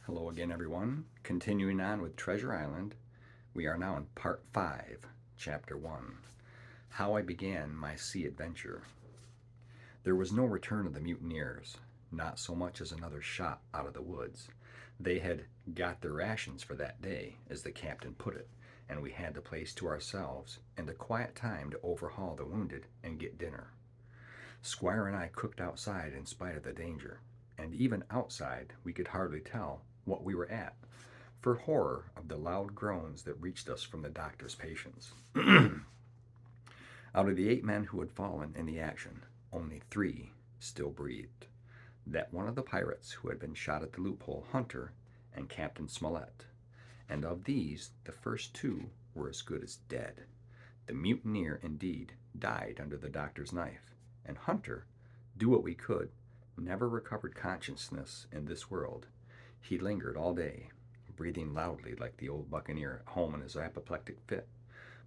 Hello again, everyone. Continuing on with Treasure Island, we are now in Part 5, Chapter 1 How I Began My Sea Adventure. There was no return of the mutineers, not so much as another shot out of the woods. They had got their rations for that day, as the captain put it, and we had the place to ourselves and a quiet time to overhaul the wounded and get dinner. Squire and I cooked outside in spite of the danger, and even outside we could hardly tell what we were at, for horror of the loud groans that reached us from the doctor's patients. Out of the 8 men who had fallen in the action, only 3 still breathed. That one of the pirates who had been shot at the loophole, Hunter, and Captain Smollett. And of these, the first 2 were as good as dead. The mutineer, indeed, died under the doctor's knife, and Hunter, do what we could, never recovered consciousness in this world. He lingered all day, breathing loudly like the old buccaneer at home in his apoplectic fit,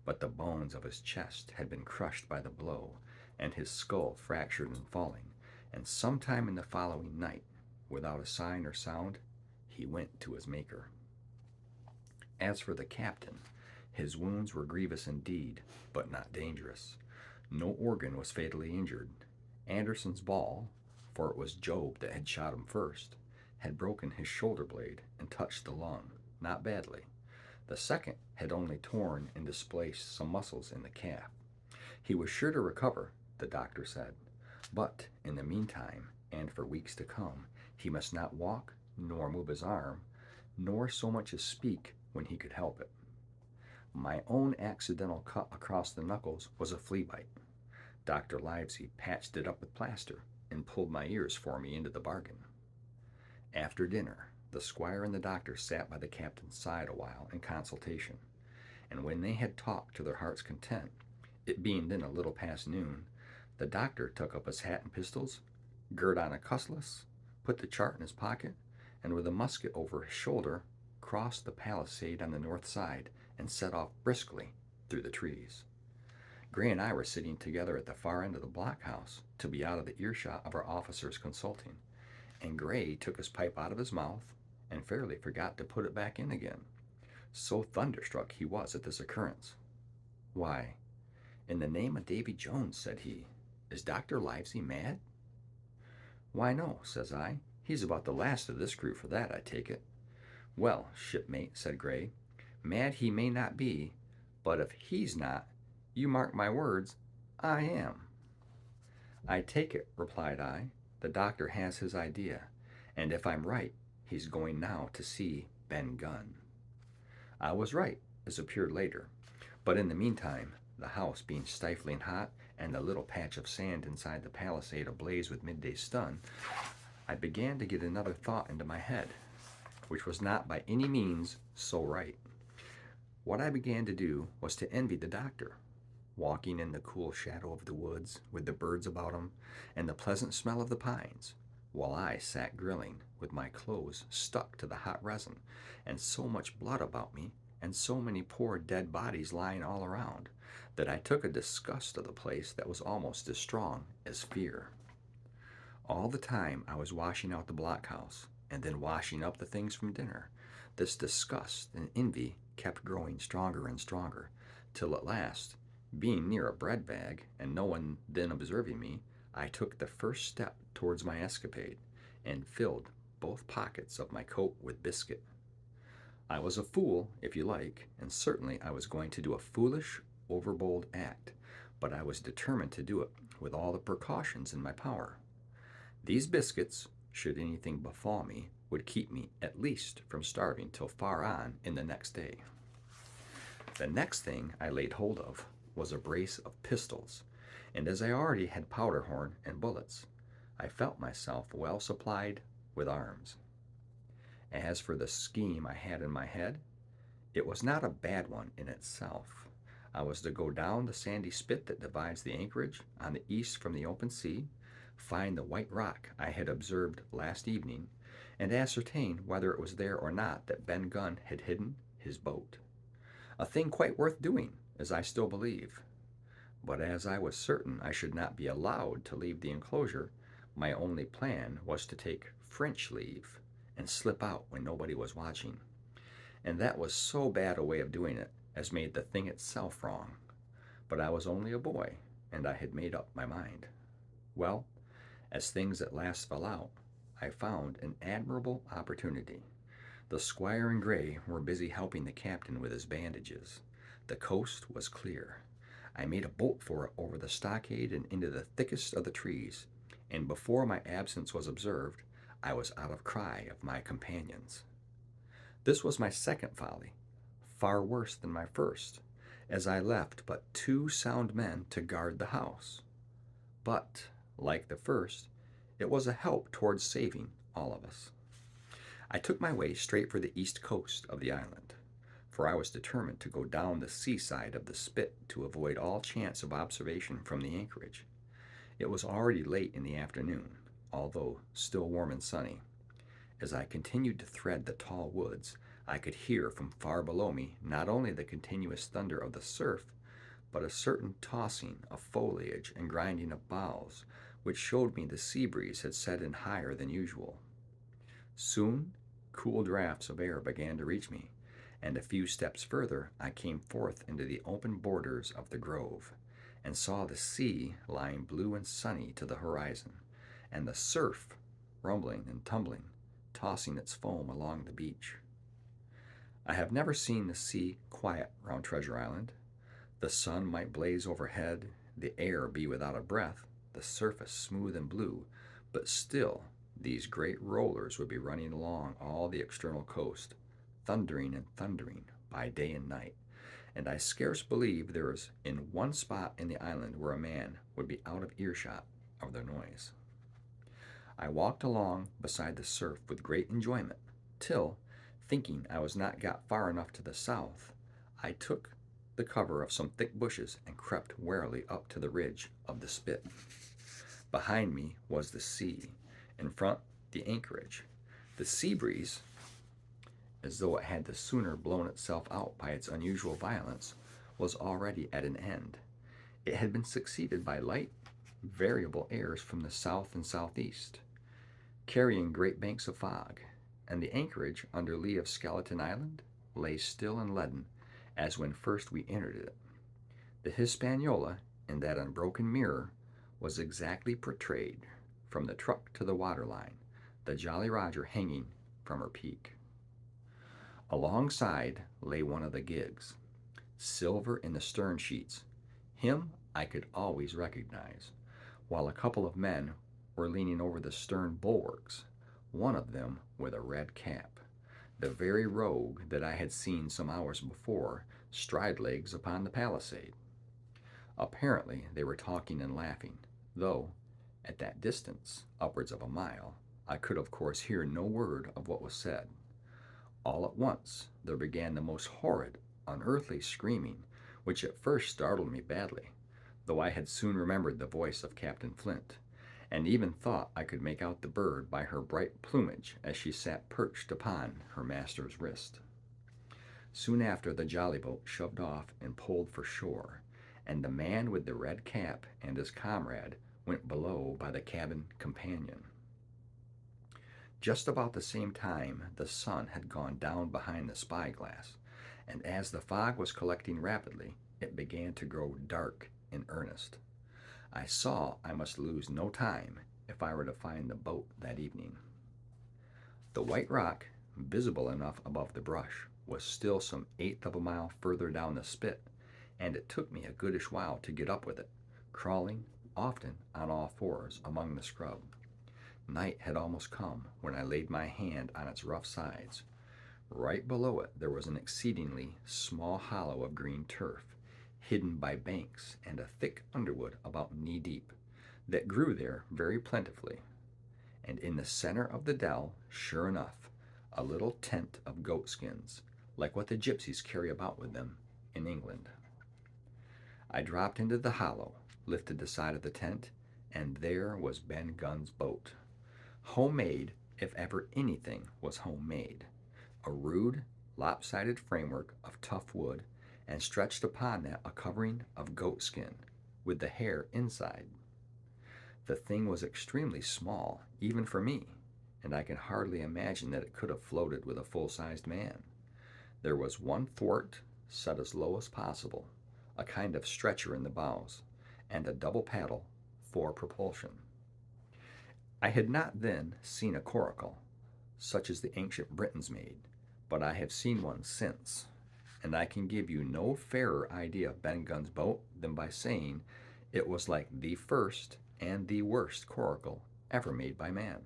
but the bones of his chest had been crushed by the blow, and his skull fractured in falling, and sometime in the following night, without a sign or sound, he went to his Maker. As for the captain, his wounds were grievous indeed, but not dangerous. No organ was fatally injured. Anderson's ball, for it was Job that had shot him first, had broken his shoulder blade and touched the lung, not badly. The second had only torn and displaced some muscles in the calf. He was sure to recover, the doctor said, but in the meantime, and for weeks to come, he must not walk, nor move his arm, nor so much as speak when he could help it. My own accidental cut across the knuckles was a flea bite. Dr. Livesey patched it up with plaster and pulled my ears for me into the bargain. After dinner, the squire and the doctor sat by the captain's side a while in consultation, and when they had talked to their heart's content, it being then a little past noon, the doctor took up his hat and pistols, girt on a cutlass, put the chart in his pocket, and with a musket over his shoulder, crossed the palisade on the north side and set off briskly through the trees. Gray and I were sitting together at the far end of the blockhouse to be out of the earshot of our officers consulting, and Gray took his pipe out of his mouth and fairly forgot to put it back in again. So thunderstruck he was at this occurrence. "Why, in the name of Davy Jones," said he, "is Dr. Livesey mad?" "Why, no," says I. "He's about the last of this crew for that, I take it." "Well, shipmate," said Gray, "mad he may not be, but if he's not, you mark my words, I am." "I take it," replied I, "the doctor has his idea, and if I'm right, he's going now to see Ben Gunn." I was right, as appeared later, but in the meantime, the house being stifling hot and the little patch of sand inside the palisade ablaze with midday sun, I began to get another thought into my head, which was not by any means so right. What I began to do was to envy the doctor, walking in the cool shadow of the woods with the birds about him and the pleasant smell of the pines, while I sat grilling with my clothes stuck to the hot resin, and so much blood about me, and so many poor dead bodies lying all around, that I took a disgust of the place that was almost as strong as fear. All the time I was washing out the blockhouse, and then washing up the things from dinner, this disgust and envy kept growing stronger and stronger, till at last, being near a bread bag, and no one then observing me, I took the first step towards my escapade, and filled both pockets of my coat with biscuit. I was a fool, if you like, and certainly I was going to do a foolish, overbold act, but I was determined to do it with all the precautions in my power. These biscuits, should anything befall me, would keep me at least from starving till far on in the next day. The next thing I laid hold of was a brace of pistols, and as I already had powder horn and bullets, I felt myself well supplied with arms. As for the scheme I had in my head, it was not a bad one in itself. I was to go down the sandy spit that divides the anchorage on the east from the open sea, find the white rock I had observed last evening, and ascertain whether it was there or not that Ben Gunn had hidden his boat. A thing quite worth doing, as I still believe. But as I was certain I should not be allowed to leave the enclosure, my only plan was to take French leave and slip out when nobody was watching. And that was so bad a way of doing it as made the thing itself wrong. But I was only a boy, and I had made up my mind. Well, as things at last fell out, I found an admirable opportunity. The squire and Gray were busy helping the captain with his bandages. The coast was clear. I made a bolt for it over the stockade and into the thickest of the trees, and before my absence was observed, I was out of cry of my companions. This was my second folly, far worse than my first, as I left but two sound men to guard the house. But, like the first, it was a help towards saving all of us. I took my way straight for the east coast of the island, for I was determined to go down the seaside of the spit to avoid all chance of observation from the anchorage. It was already late in the afternoon, although still warm and sunny. As I continued to thread the tall woods, I could hear from far below me not only the continuous thunder of the surf, but a certain tossing of foliage and grinding of boughs, which showed me the sea breeze had set in higher than usual. Soon, cool draughts of air began to reach me, and a few steps further I came forth into the open borders of the grove, and saw the sea lying blue and sunny to the horizon, and the surf rumbling and tumbling, tossing its foam along the beach. I have never seen the sea quiet round Treasure Island. The sun might blaze overhead, the air be without a breath, the surface smooth and blue, but still these great rollers would be running along all the external coast, thundering and thundering by day and night, and I scarce believe there is in one spot in the island where a man would be out of earshot of their noise. I walked along beside the surf with great enjoyment, till, thinking I was not got far enough to the south, I took the cover of some thick bushes and crept warily up to the ridge of the spit. Behind me was the sea, in front the anchorage. The sea breeze, as though it had the sooner blown itself out by its unusual violence, was already at an end. It had been succeeded by light, variable airs from the south and southeast, carrying great banks of fog, and the anchorage under lee of Skeleton Island lay still and leaden as when first we entered it. The Hispaniola, in that unbroken mirror, was exactly portrayed, from the truck to the waterline, the Jolly Roger hanging from her peak. Alongside lay one of the gigs, silver in the stern sheets. Him I could always recognize, while a couple of men were leaning over the stern bulwarks, one of them with a red cap, the very rogue that I had seen some hours before stride legs upon the palisade. Apparently they were talking and laughing, though, at that distance, upwards of a mile, I could of course hear no word of what was said. All at once there began the most horrid, unearthly screaming, which at first startled me badly, though I had soon remembered the voice of Captain Flint, and even thought I could make out the bird by her bright plumage as she sat perched upon her master's wrist. Soon after, the jolly boat shoved off and pulled for shore, and the man with the red cap and his comrade went below by the cabin companion. Just about the same time the sun had gone down behind the spyglass, and as the fog was collecting rapidly, it began to grow dark in earnest. I saw I must lose no time if I were to find the boat that evening. The White Rock, visible enough above the brush, was still some eighth of a mile further down the spit, and it took me a goodish while to get up with it, crawling, often on all fours, among the scrub. Night had almost come when I laid my hand on its rough sides. Right below it there was an exceedingly small hollow of green turf, hidden by banks and a thick underwood about knee-deep, that grew there very plentifully. And in the center of the dell, sure enough, a little tent of goat skins, like what the gypsies carry about with them in England. I dropped into the hollow, lifted the side of the tent, and there was Ben Gunn's boat. Homemade, if ever anything was homemade. A rude, lopsided framework of tough wood, and stretched upon that a covering of goat skin, with the hair inside. The thing was extremely small, even for me, and I can hardly imagine that it could have floated with a full-sized man. There was one thwart set as low as possible, a kind of stretcher in the bows, and a double paddle for propulsion. I had not then seen a coracle, such as the ancient Britons made, but I have seen one since, and I can give you no fairer idea of Ben Gunn's boat than by saying it was like the first and the worst coracle ever made by man.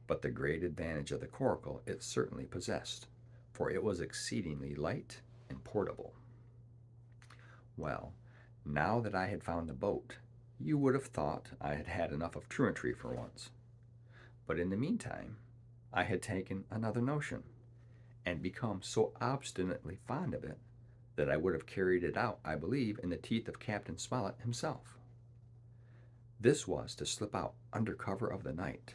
But the great advantage of the coracle it certainly possessed, for it was exceedingly light and portable. Well, now that I had found the boat, you would have thought I had had enough of truantry for once. But in the meantime, I had taken another notion, and become so obstinately fond of it that I would have carried it out, I believe, in the teeth of Captain Smollett himself. This was to slip out under cover of the night,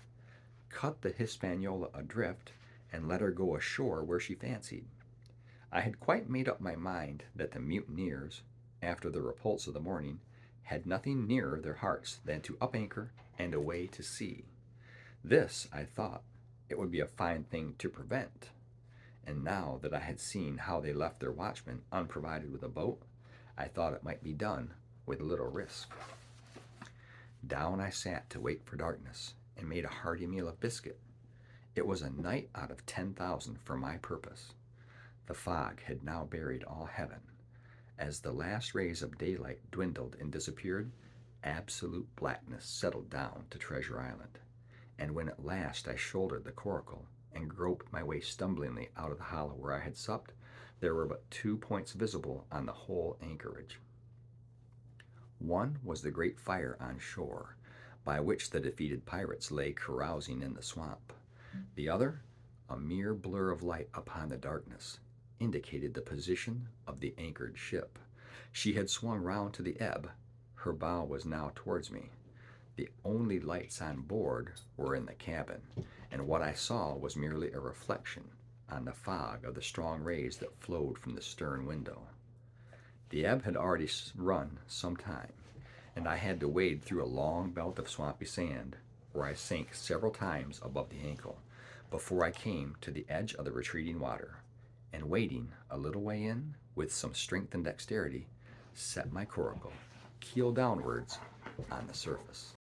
cut the Hispaniola adrift, and let her go ashore where she fancied. I had quite made up my mind that the mutineers, after the repulse of the morning, had nothing nearer their hearts than to up anchor and away to sea. This, I thought, it would be a fine thing to prevent. And now that I had seen how they left their watchmen unprovided with a boat, I thought it might be done with little risk. Down I sat to wait for darkness, and made a hearty meal of biscuit. It was a night out of 10,000 for my purpose. The fog had now buried all heaven. As the last rays of daylight dwindled and disappeared, absolute blackness settled down to Treasure Island. And when at last I shouldered the coracle and groped my way stumblingly out of the hollow where I had supped, there were but 2 points visible on the whole anchorage. One was the great fire on shore, by which the defeated pirates lay carousing in the swamp. The other, a mere blur of light upon the darkness, indicated the position of the anchored ship. She had swung round to the ebb. Her bow was now towards me. The only lights on board were in the cabin, and what I saw was merely a reflection on the fog of the strong rays that flowed from the stern window. The ebb had already run some time, and I had to wade through a long belt of swampy sand, where I sank several times above the ankle, before I came to the edge of the retreating water, and wading a little way in, with some strength and dexterity, set my coracle, keel downwards, on the surface.